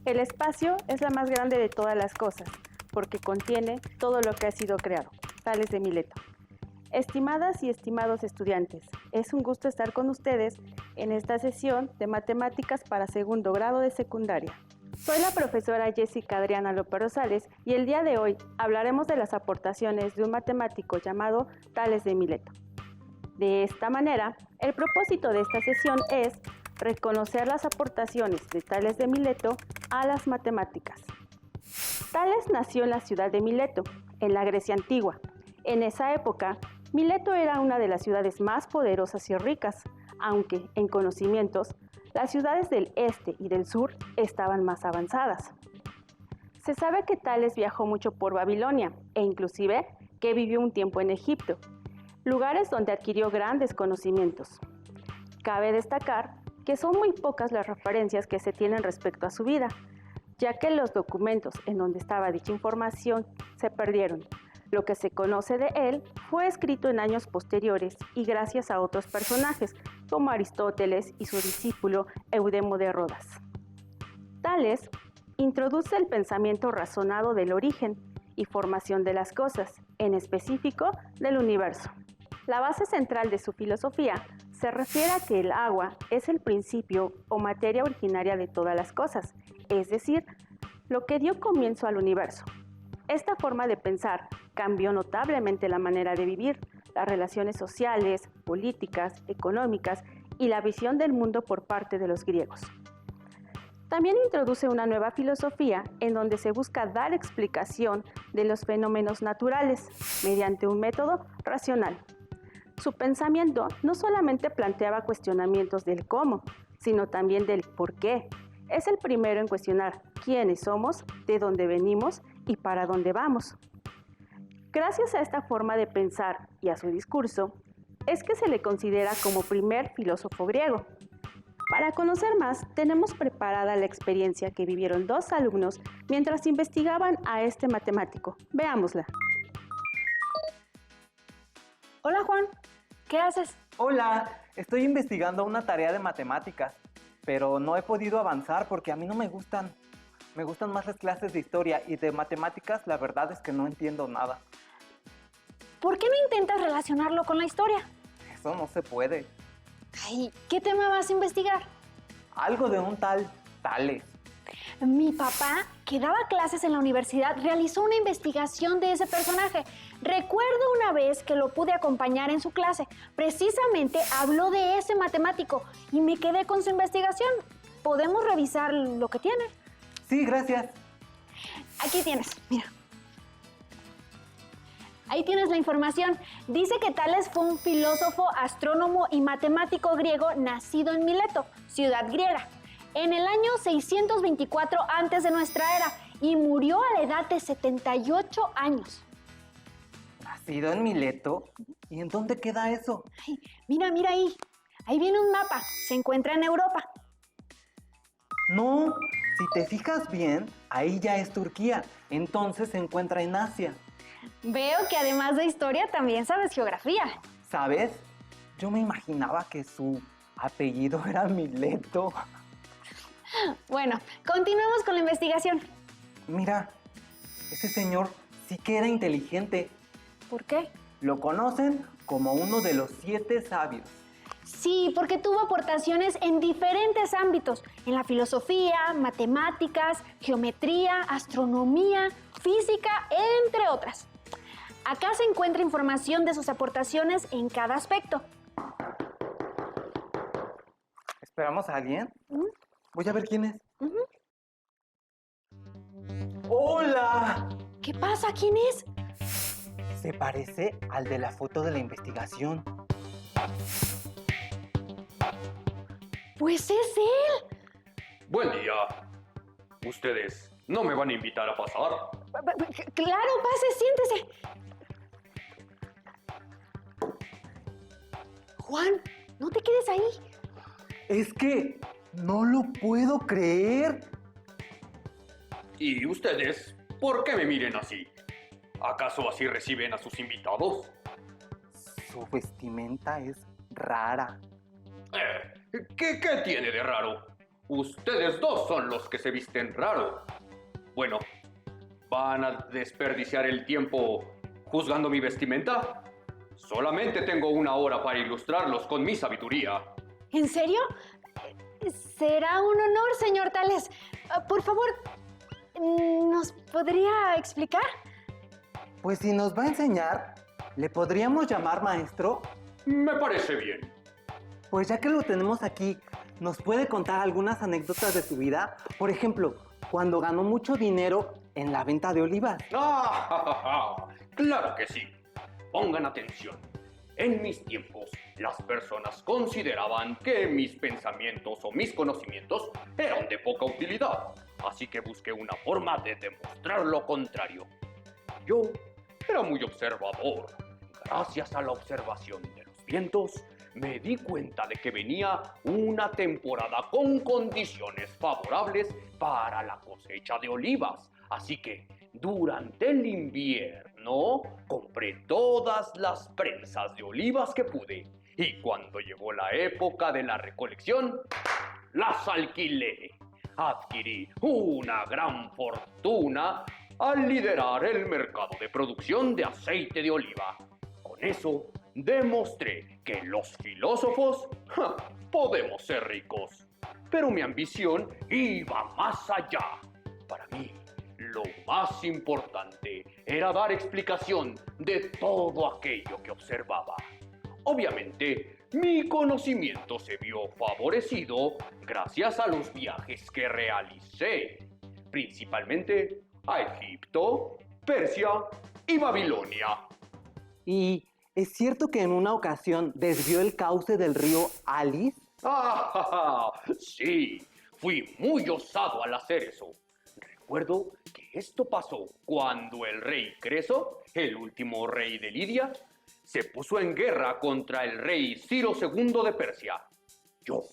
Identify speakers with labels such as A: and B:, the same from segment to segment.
A: El espacio es la más grande de todas las cosas, porque contiene todo lo que ha sido creado. Tales de Mileto. Estimadas y estimados estudiantes, es un gusto estar con ustedes en esta sesión de Matemáticas para segundo grado de secundaria. Soy la profesora Jessica Adriana López Rosales y el día de hoy hablaremos de las aportaciones de un matemático llamado Tales de Mileto. De esta manera, el propósito de esta sesión es reconocer las aportaciones de Tales de Mileto a las matemáticas. Tales nació en la ciudad de Mileto, en la Grecia antigua. En esa época, Mileto era una de las ciudades más poderosas y ricas, aunque en conocimientos, las ciudades del este y del sur estaban más avanzadas. Se sabe que Tales viajó mucho por Babilonia e inclusive que vivió un tiempo en Egipto, lugares donde adquirió grandes conocimientos. Cabe destacar que son muy pocas las referencias que se tienen respecto a su vida, ya que los documentos en donde estaba dicha información se perdieron. Lo que se conoce de él fue escrito en años posteriores y gracias a otros personajes, como Aristóteles y su discípulo Eudemo de Rodas. Tales introduce el pensamiento razonado del origen y formación de las cosas, en específico del universo. La base central de su filosofía se refiere a que el agua es el principio o materia originaria de todas las cosas, es decir, lo que dio comienzo al universo. Esta forma de pensar cambió notablemente la manera de vivir, las relaciones sociales, políticas, económicas y la visión del mundo por parte de los griegos. También introduce una nueva filosofía en donde se busca dar explicación de los fenómenos naturales mediante un método racional. Su pensamiento no solamente planteaba cuestionamientos del cómo, sino también del por qué. Es el primero en cuestionar quiénes somos, de dónde venimos y para dónde vamos. Gracias a esta forma de pensar y a su discurso, es que se le considera como primer filósofo griego. Para conocer más, tenemos preparada la experiencia que vivieron dos alumnos mientras investigaban a este matemático. Veámosla.
B: Hola Juan, ¿qué haces?
C: Hola, estoy investigando una tarea de matemáticas, pero no he podido avanzar porque a mí no me gustan. Me gustan más las clases de historia y de matemáticas la verdad es que no entiendo nada.
B: ¿Por qué no intentas relacionarlo con la historia?
C: Eso no se puede.
B: Ay, ¿qué tema vas a investigar?
C: Algo de un tal Tales.
B: Mi papá, que daba clases en la universidad, realizó una investigación de ese personaje. Recuerdo una vez que lo pude acompañar en su clase. Precisamente habló de ese matemático y me quedé con su investigación. ¿Podemos revisar lo que tiene?
C: Sí, gracias.
B: Aquí tienes, mira. Ahí tienes la información. Dice que Tales fue un filósofo, astrónomo y matemático griego nacido en Mileto, ciudad griega, en el año 624 antes de nuestra era y murió a la edad de 78 años.
C: ¿Nacido en Mileto? ¿Y en dónde queda eso?
B: Ay, mira, mira ahí. Ahí viene un mapa. Se encuentra en Europa.
C: No, si te fijas bien, ahí ya es Turquía, entonces se encuentra en Asia.
B: Veo que además de historia también sabes geografía.
C: ¿Sabes? Yo me imaginaba que su apellido era Mileto.
B: Bueno, continuemos con la investigación.
C: Mira, ese señor sí que era inteligente.
B: ¿Por qué?
C: Lo conocen como uno de los 7 sabios.
B: Sí, porque tuvo aportaciones en diferentes ámbitos, en la filosofía, matemáticas, geometría, astronomía, física, entre otras. Acá se encuentra información de sus aportaciones en cada aspecto.
C: ¿Esperamos a alguien? Voy a ver quién es.
B: Uh-huh.
C: ¡Hola!
B: ¿Qué pasa? ¿Quién es?
C: Se parece al de la foto de la investigación.
B: Pues es él.
D: Buen día. Ustedes no me van a invitar a pasar.
B: Claro, pase, siéntese. Juan, no te quedes ahí.
C: Es que no lo puedo creer.
D: ¿Y ustedes por qué me miren así? ¿Acaso así reciben a sus invitados?
C: Su vestimenta es rara.
D: ¿Qué tiene de raro? Ustedes dos son los que se visten raro. Bueno, ¿van a desperdiciar el tiempo juzgando mi vestimenta? Solamente tengo 1 hora para ilustrarlos con mi sabiduría.
B: ¿En serio? Será un honor, señor Tales. Por favor, ¿nos podría explicar?
C: Pues si nos va a enseñar, ¿le podríamos llamar maestro?
D: Me parece bien.
C: Pues ya que lo tenemos aquí, ¿nos puede contar algunas anécdotas de su vida? Por ejemplo, cuando ganó mucho dinero en la venta de olivas.
D: Claro que sí. Pongan atención. En mis tiempos, las personas consideraban que mis pensamientos o mis conocimientos eran de poca utilidad. Así que busqué una forma de demostrar lo contrario. Yo era muy observador. Gracias a la observación de los vientos, me di cuenta de que venía una temporada con condiciones favorables para la cosecha de olivas. Así que durante el invierno compré todas las prensas de olivas que pude. Y cuando llegó la época de la recolección, las alquilé. Adquirí una gran fortuna al liderar el mercado de producción de aceite de oliva. Con eso demostré que los filósofos podemos ser ricos. Pero mi ambición iba más allá. Para mí, lo más importante era dar explicación de todo aquello que observaba. Obviamente, mi conocimiento se vio favorecido gracias a los viajes que realicé, principalmente a Egipto, Persia y Babilonia.
C: ¿Y es cierto que en una ocasión desvió el cauce del río Alice?
D: Sí, fui muy osado al hacer eso. Recuerdo que esto pasó cuando el rey Creso, el último rey de Lidia, se puso en guerra contra el rey Ciro II de Persia. Yo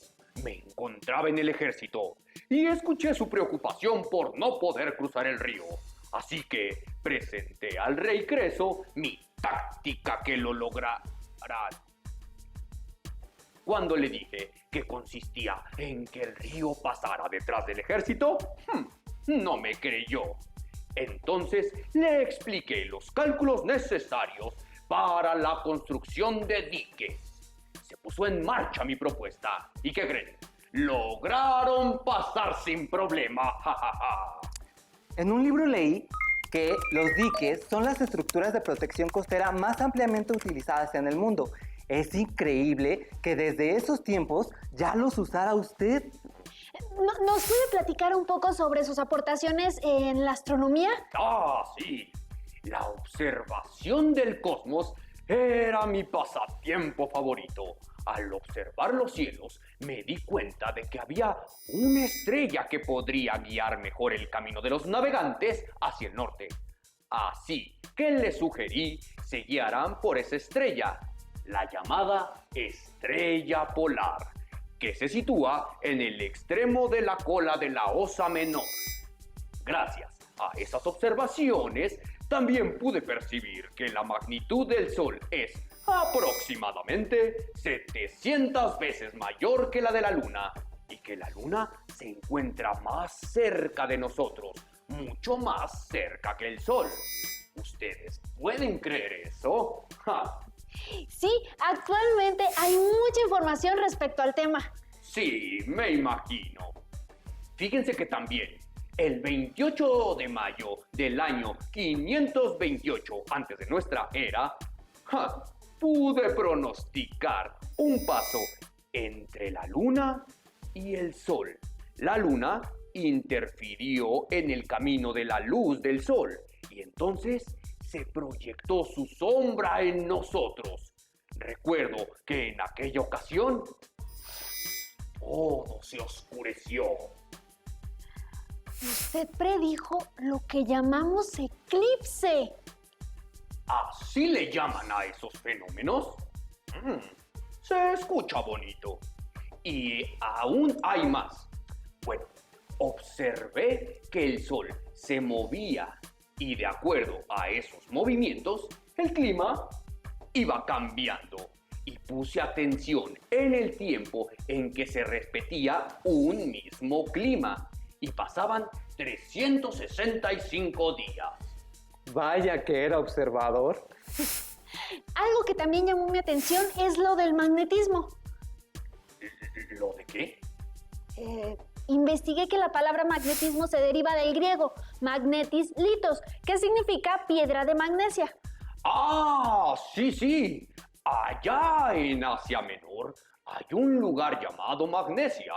D: me encontraba en el ejército y escuché su preocupación por no poder cruzar el río. Así que presenté al rey Creso mi táctica que lo logrará. Cuando le dije que consistía en que el río pasara detrás del ejército, no me creyó. Entonces le expliqué los cálculos necesarios para la construcción de diques. Se puso en marcha mi propuesta. ¿Y qué creen? Lograron pasar sin problema.
C: En un libro leí que los diques son las estructuras de protección costera más ampliamente utilizadas en el mundo. Es increíble que desde esos tiempos ya los usara usted.
B: ¿Nos puede platicar un poco sobre sus aportaciones en la astronomía?
D: Sí. La observación del cosmos era mi pasatiempo favorito. Al observar los cielos, me di cuenta de que había una estrella que podría guiar mejor el camino de los navegantes hacia el norte. Así que les sugerí se guiaran por esa estrella, la llamada estrella polar, que se sitúa en el extremo de la cola de la Osa Menor. Gracias a esas observaciones, también pude percibir que la magnitud del Sol es aproximadamente 700 veces mayor que la de la Luna y que la Luna se encuentra más cerca de nosotros, mucho más cerca que el Sol. ¿Ustedes pueden creer eso?
B: Sí, actualmente hay mucha información respecto al tema.
D: Sí, me imagino. Fíjense que también el 28 de mayo del año 528 antes de nuestra era, pude pronosticar un paso entre la Luna y el Sol. La Luna interfirió en el camino de la luz del Sol y entonces se proyectó su sombra en nosotros. Recuerdo que en aquella ocasión todo se oscureció.
B: Usted predijo lo que llamamos eclipse.
D: ¿Así le llaman a esos fenómenos? Se escucha bonito. Y aún hay más. Bueno, observé que el Sol se movía y de acuerdo a esos movimientos, el clima iba cambiando. Y puse atención en el tiempo en que se repetía un mismo clima y pasaban 365 días.
C: Vaya que era observador.
B: Algo que también llamó mi atención es lo del magnetismo.
D: ¿Lo de qué?
B: Investigué que la palabra magnetismo se deriva del griego magnetis litos, que significa piedra de magnesia.
D: ¡Ah, sí, sí! Allá en Asia Menor hay un lugar llamado Magnesia.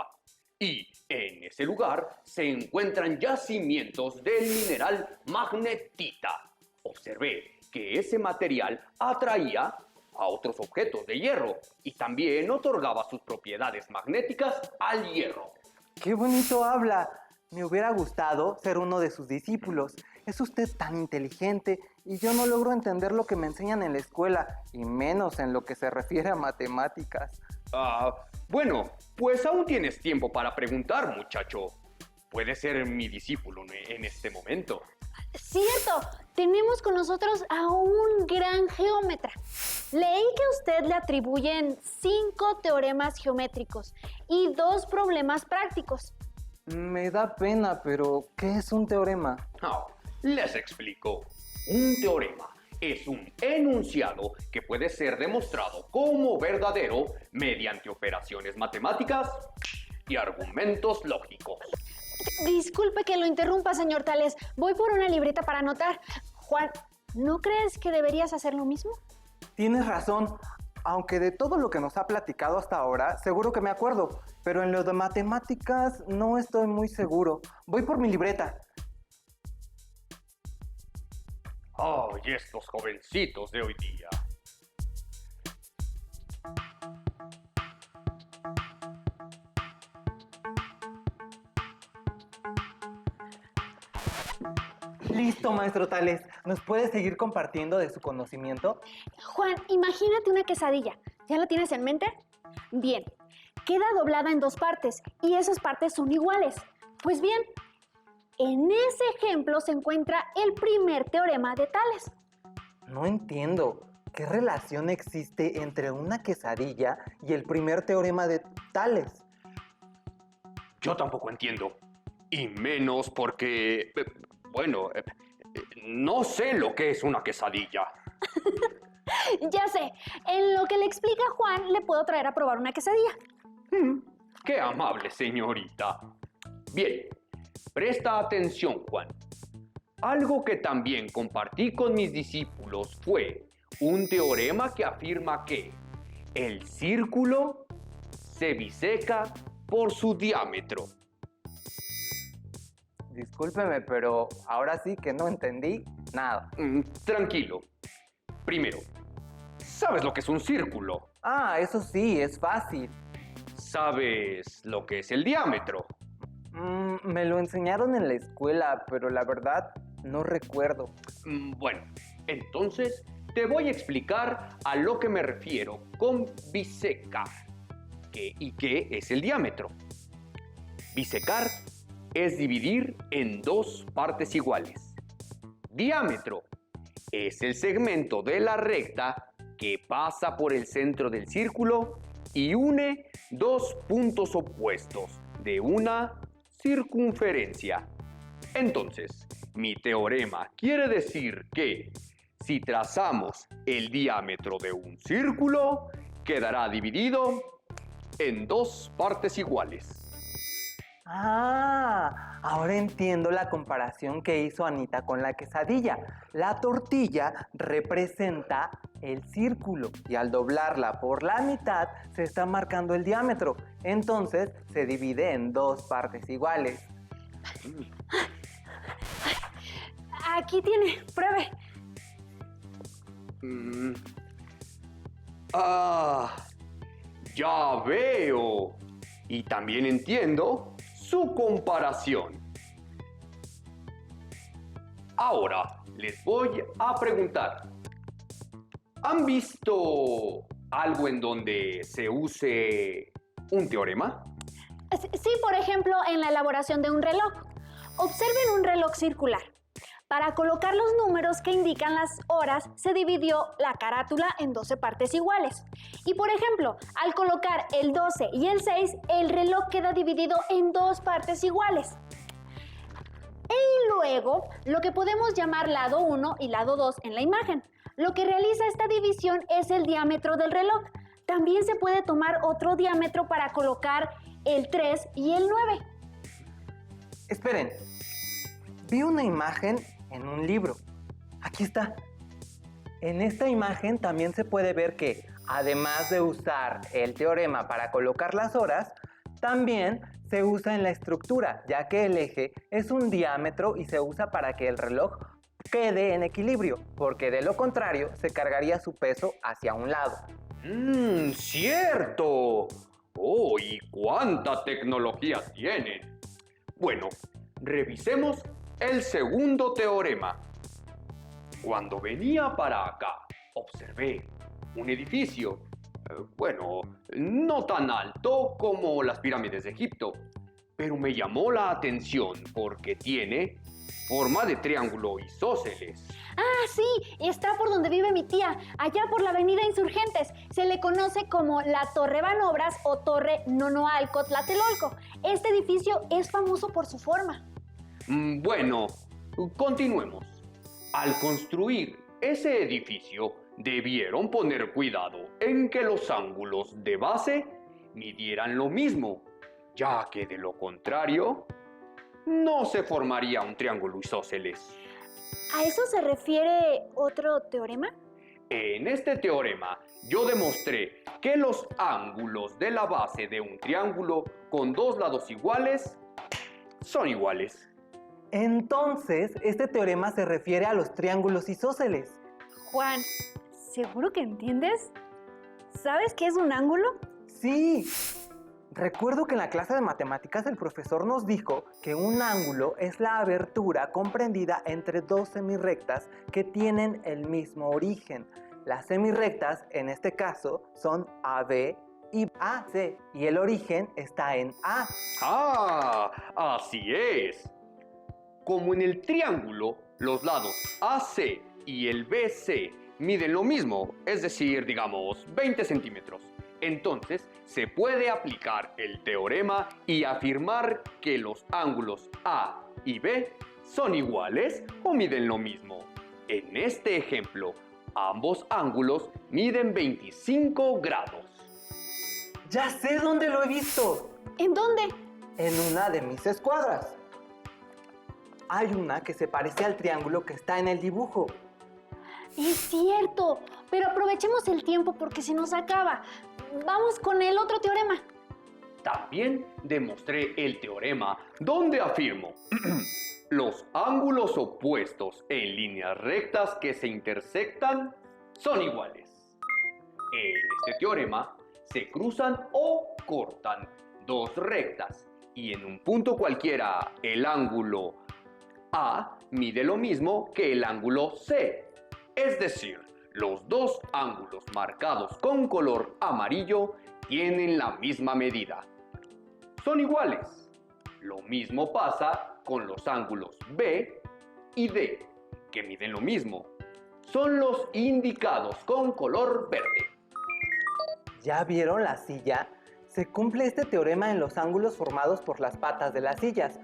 D: Y en ese lugar se encuentran yacimientos del mineral magnetita. Observé que ese material atraía a otros objetos de hierro y también otorgaba sus propiedades magnéticas al hierro.
C: ¡Qué bonito habla! Me hubiera gustado ser uno de sus discípulos. Es usted tan inteligente y yo no logro entender lo que me enseñan en la escuela, y menos en lo que se refiere a matemáticas.
D: Bueno, pues aún tienes tiempo para preguntar, muchacho. Puedes ser mi discípulo en este momento.
B: Cierto, tenemos con nosotros a un gran geómetra. Leí que a usted le atribuyen 5 teoremas geométricos y 2 problemas prácticos.
C: Me da pena, pero ¿qué es un teorema?
D: Les explico. Un teorema es un enunciado que puede ser demostrado como verdadero mediante operaciones matemáticas y argumentos lógicos.
B: Disculpe que lo interrumpa, señor Tales. Voy por una libreta para anotar. Juan, ¿no crees que deberías hacer lo mismo?
C: Tienes razón. Aunque de todo lo que nos ha platicado hasta ahora, seguro que me acuerdo. Pero en lo de matemáticas no estoy muy seguro. Voy por mi libreta.
D: ¡Ay, estos jovencitos de hoy día!
C: Listo, maestro Tales. ¿Nos puede seguir compartiendo de su conocimiento?
B: Juan, imagínate una quesadilla. ¿Ya la tienes en mente? Bien, queda doblada en 2 partes y esas partes son iguales. Pues bien, en ese ejemplo se encuentra el primer teorema de Tales.
C: No entiendo. ¿Qué relación existe entre una quesadilla y el primer teorema de Tales?
D: Yo tampoco entiendo. Y menos porque... no sé lo que es una quesadilla.
B: Ya sé, en lo que le explica Juan, le puedo traer a probar una quesadilla.
D: ¡Qué amable, señorita! Bien, presta atención, Juan. Algo que también compartí con mis discípulos fue un teorema que afirma que el círculo se biseca por su diámetro.
C: Discúlpeme, pero ahora sí que no entendí nada.
D: Tranquilo. Primero, ¿sabes lo que es un círculo?
C: Ah, eso sí, es fácil.
D: ¿Sabes lo que es el diámetro?
C: Me lo enseñaron en la escuela, pero la verdad no recuerdo.
D: Bueno, entonces te voy a explicar a lo que me refiero con bisecar. ¿Y qué es el diámetro? Bisecar es dividir en 2 partes iguales. Diámetro es el segmento de la recta que pasa por el centro del círculo y une 2 puntos opuestos de una circunferencia. Entonces, mi teorema quiere decir que si trazamos el diámetro de un círculo, quedará dividido en 2 partes iguales.
C: Ah, ahora entiendo la comparación que hizo Anita con la quesadilla. La tortilla representa el círculo y al doblarla por la mitad se está marcando el diámetro. Entonces se divide en 2 partes iguales.
B: Aquí tiene, pruebe.
D: Ya veo. Y también entiendo su comparación. Ahora les voy a preguntar. ¿Han visto algo en donde se use un teorema?
B: Sí, por ejemplo, en la elaboración de un reloj. Observen un reloj circular. Para colocar los números que indican las horas, se dividió la carátula en 12 partes iguales. Y por ejemplo, al colocar el 12 y el 6, el reloj queda dividido en 2 partes iguales. Y luego, lo que podemos llamar lado 1 y lado 2 en la imagen. Lo que realiza esta división es el diámetro del reloj. También se puede tomar otro diámetro para colocar el 3 y el 9.
C: Esperen, vi una imagen en un libro. Aquí está. En esta imagen también se puede ver que, además de usar el teorema para colocar las horas, también se usa en la estructura, ya que el eje es un diámetro y se usa para que el reloj quede en equilibrio, porque de lo contrario se cargaría su peso hacia un lado.
D: ¡Cierto! ¡Oh, y cuánta tecnología tienen! Bueno, revisemos el segundo teorema. Cuando venía para acá, observé un edificio, no tan alto como las pirámides de Egipto, pero me llamó la atención porque tiene forma de triángulo isósceles.
B: Ah, sí, está por donde vive mi tía, allá por la avenida Insurgentes. Se le conoce como la Torre Banobras o Torre Nonoalco-Tlatelolco. Este edificio es famoso por su forma.
D: Bueno, continuemos. Al construir ese edificio, debieron poner cuidado en que los ángulos de base midieran lo mismo, ya que de lo contrario, no se formaría un triángulo isósceles.
B: ¿A eso se refiere otro teorema?
D: En este teorema, yo demostré que los ángulos de la base de un triángulo con dos lados iguales son iguales.
C: Entonces, este teorema se refiere a los triángulos isósceles.
B: Juan, ¿seguro que entiendes? ¿Sabes qué es un ángulo?
C: Sí. Recuerdo que en la clase de matemáticas el profesor nos dijo que un ángulo es la abertura comprendida entre dos semirrectas que tienen el mismo origen. Las semirrectas, en este caso, son AB y AC, y el origen está en A.
D: ¡Ah! Así es. Como en el triángulo, los lados AC y el BC miden lo mismo, es decir, digamos, 20 centímetros. Entonces, se puede aplicar el teorema y afirmar que los ángulos A y B son iguales o miden lo mismo. En este ejemplo, ambos ángulos miden 25 grados.
C: ¡Ya sé dónde lo he visto!
B: ¿En dónde?
C: En una de mis escuadras. Hay una que se parece al triángulo que está en el dibujo.
B: Es cierto, pero aprovechemos el tiempo porque se nos acaba. Vamos con el otro teorema.
D: También demostré el teorema donde afirmo los ángulos opuestos en líneas rectas que se intersectan son iguales. En este teorema se cruzan o cortan dos rectas y en un punto cualquiera el ángulo A mide lo mismo que el ángulo C. Es decir, los dos ángulos marcados con color amarillo tienen la misma medida. Son iguales. Lo mismo pasa con los ángulos B y D, que miden lo mismo. Son los indicados con color verde.
C: ¿Ya vieron la silla? Se cumple este teorema en los ángulos formados por las patas de las sillas,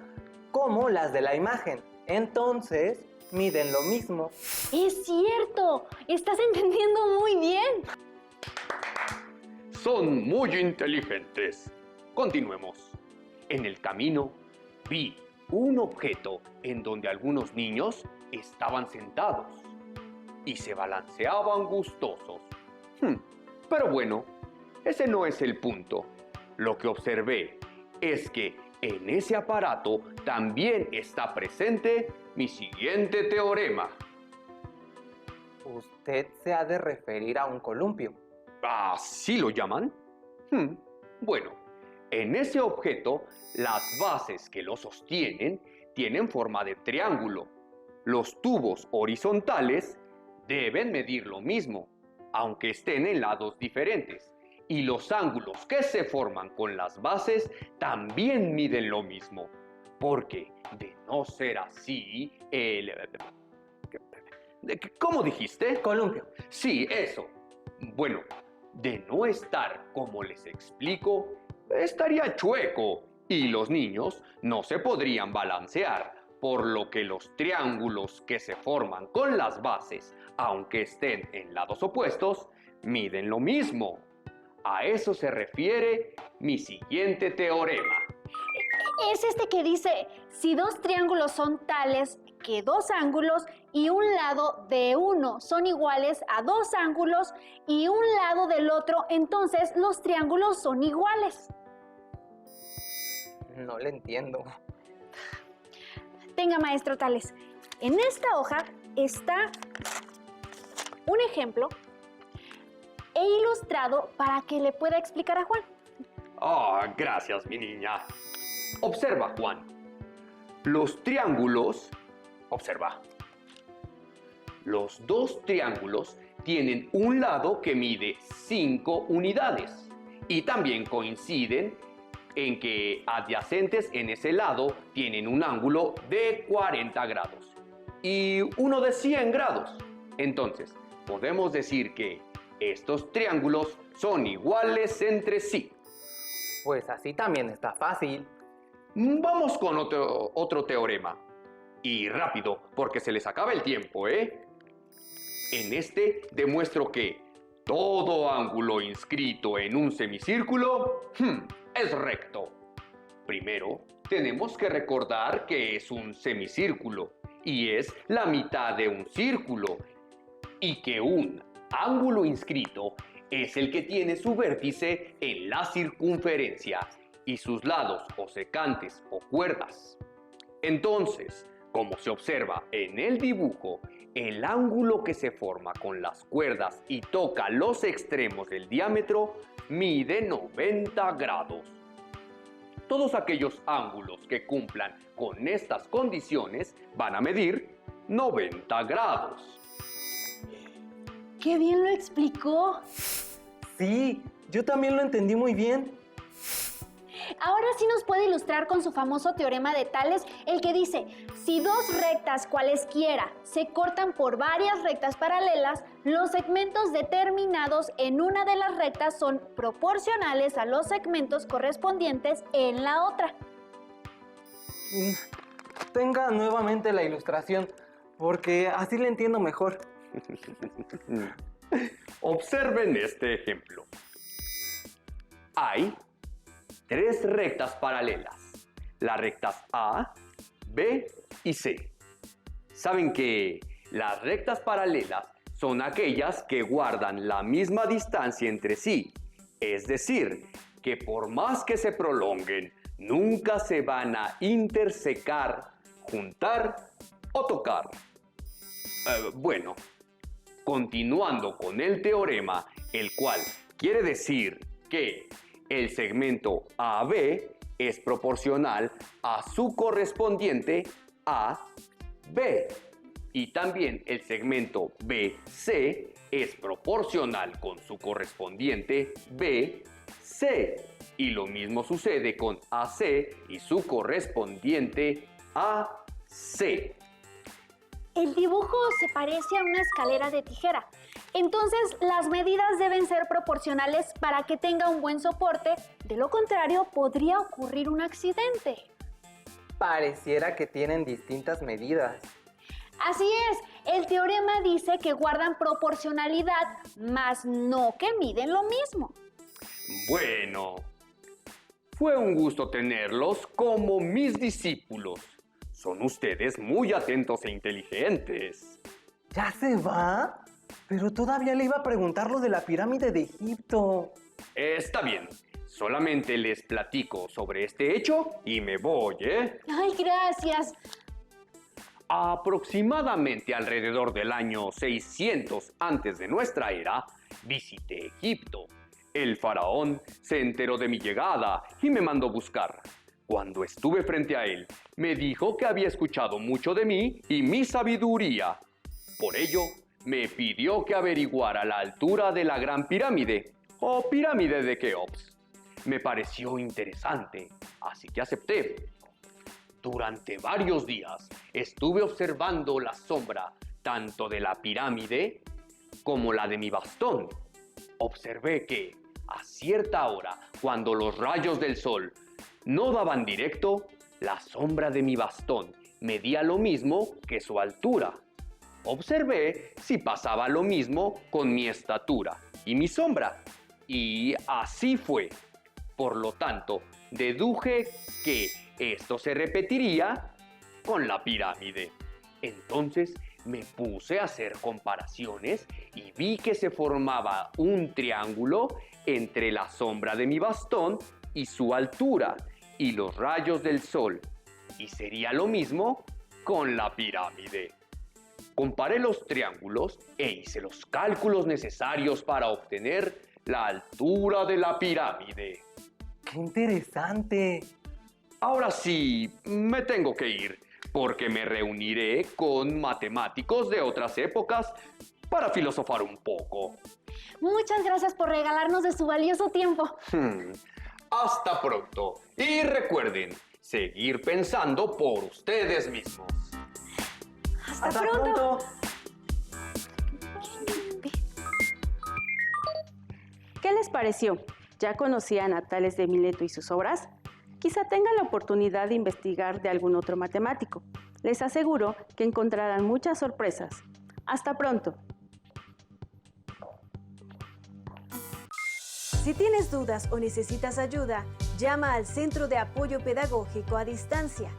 C: como las de la imagen. Entonces, miden lo mismo.
B: Es cierto, estás entendiendo muy bien.
D: Son muy inteligentes. Continuemos. En el camino vi un objeto en donde algunos niños estaban sentados y se balanceaban gustosos. Pero bueno, ese no es el punto. Lo que observé es que en ese aparato también está presente mi siguiente teorema.
C: Usted se ha de referir a un columpio.
D: ¿Así lo llaman? Bueno, en ese objeto, las bases que lo sostienen tienen forma de triángulo. Los tubos horizontales deben medir lo mismo, aunque estén en lados diferentes. Y los ángulos que se forman con las bases también miden lo mismo, porque De no ser así, ¿Cómo dijiste?
C: Columpio.
D: Sí, eso. Bueno, de no estar como les explico, estaría chueco y los niños no se podrían balancear, por lo que los triángulos que se forman con las bases, aunque estén en lados opuestos, miden lo mismo. A eso se refiere mi siguiente teorema.
B: Es este que dice, si dos triángulos son tales que dos ángulos y un lado de uno son iguales a dos ángulos y un lado del otro, entonces los triángulos son iguales.
C: No le entiendo.
B: Tenga, maestro Tales, en esta hoja está un ejemplo e ilustrado para que le pueda explicar a Juan.
D: Gracias, mi niña. Observa, Juan. Los triángulos... Observa. Los dos triángulos tienen un lado que mide 5 unidades y también coinciden en que adyacentes en ese lado tienen un ángulo de 40 grados y uno de 100 grados. Entonces, podemos decir que estos triángulos son iguales entre sí.
C: Pues así también está fácil.
D: Vamos con otro teorema. Y rápido, porque se les acaba el tiempo, ¿eh? En este demuestro que todo ángulo inscrito en un semicírculo es recto. Primero, tenemos que recordar que es un semicírculo y es la mitad de un círculo, y que un ángulo inscrito es el que tiene su vértice en la circunferencia y sus lados o secantes o cuerdas. Entonces, como se observa en el dibujo, el ángulo que se forma con las cuerdas y toca los extremos del diámetro mide 90 grados. Todos aquellos ángulos que cumplan con estas condiciones van a medir 90 grados.
B: ¡Qué bien lo explicó!
C: Sí, yo también lo entendí muy bien.
B: Ahora sí nos puede ilustrar con su famoso teorema de Tales, el que dice, si dos rectas cualesquiera se cortan por varias rectas paralelas, los segmentos determinados en una de las rectas son proporcionales a los segmentos correspondientes en la otra.
C: Tenga nuevamente la ilustración, porque así le entiendo mejor.
D: Observen este ejemplo. Hay 3 rectas paralelas, las rectas A, B y C. Saben que las rectas paralelas son aquellas que guardan la misma distancia entre sí, es decir, que por más que se prolonguen, nunca se van a intersecar, juntar o tocar. Bueno, continuando con el teorema, el cual quiere decir que el segmento AB es proporcional a su correspondiente AB y también el segmento BC es proporcional con su correspondiente BC y lo mismo sucede con AC y su correspondiente AC.
B: El dibujo se parece a una escalera de tijera. Entonces, las medidas deben ser proporcionales para que tenga un buen soporte. De lo contrario, podría ocurrir un accidente.
C: Pareciera que tienen distintas medidas.
B: Así es, el teorema dice que guardan proporcionalidad, mas no que miden lo mismo.
D: Bueno, fue un gusto tenerlos como mis discípulos. Son ustedes muy atentos e inteligentes.
C: ¿Ya se va? Pero todavía le iba a preguntar lo de la pirámide de Egipto.
D: Está bien, solamente les platico sobre este hecho y me voy, ¿eh?
B: Ay, gracias.
D: Aproximadamente alrededor del año 600 antes de nuestra era, visité Egipto. El faraón se enteró de mi llegada y me mandó buscar. Cuando estuve frente a él, me dijo que había escuchado mucho de mí y mi sabiduría. Por ello, me pidió que averiguara la altura de la Gran Pirámide, o Pirámide de Keops. Me pareció interesante, así que acepté. Durante varios días estuve observando la sombra tanto de la pirámide como la de mi bastón. Observé que, a cierta hora, cuando los rayos del sol no daban directo, la sombra de mi bastón medía lo mismo que su altura. Observé si pasaba lo mismo con mi estatura y mi sombra. Y así fue. Por lo tanto, deduje que esto se repetiría con la pirámide. Entonces me puse a hacer comparaciones y vi que se formaba un triángulo entre la sombra de mi bastón y su altura y los rayos del sol. Y sería lo mismo con la pirámide. Comparé los triángulos e hice los cálculos necesarios para obtener la altura de la pirámide.
C: ¡Qué interesante!
D: Ahora sí, me tengo que ir, porque me reuniré con matemáticos de otras épocas para filosofar un poco.
B: Muchas gracias por regalarnos de su valioso tiempo.
D: Hasta pronto. Y recuerden, seguir pensando por ustedes mismos.
B: Hasta pronto.
A: ¿Qué les pareció? ¿Ya conocían a Tales de Mileto y sus obras? Quizá tengan la oportunidad de investigar de algún otro matemático. Les aseguro que encontrarán muchas sorpresas. ¡Hasta pronto!
E: Si tienes dudas o necesitas ayuda, llama al Centro de Apoyo Pedagógico a Distancia.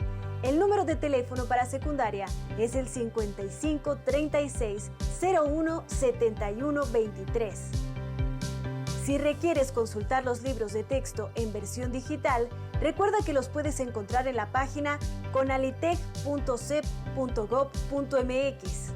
E: El número de teléfono para secundaria es el 55 36 01 71 23. Si requieres consultar los libros de texto en versión digital, recuerda que los puedes encontrar en la página conalitec.cep.gov.mx.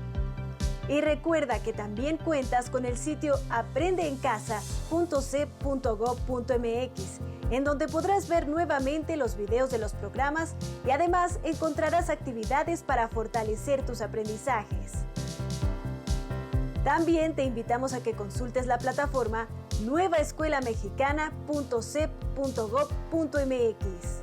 E: Y recuerda que también cuentas con el sitio aprendeencasa.cep.gov.mx, en donde podrás ver nuevamente los videos de los programas y además encontrarás actividades para fortalecer tus aprendizajes. También te invitamos a que consultes la plataforma nuevaescuelamexicana.cep.gov.mx.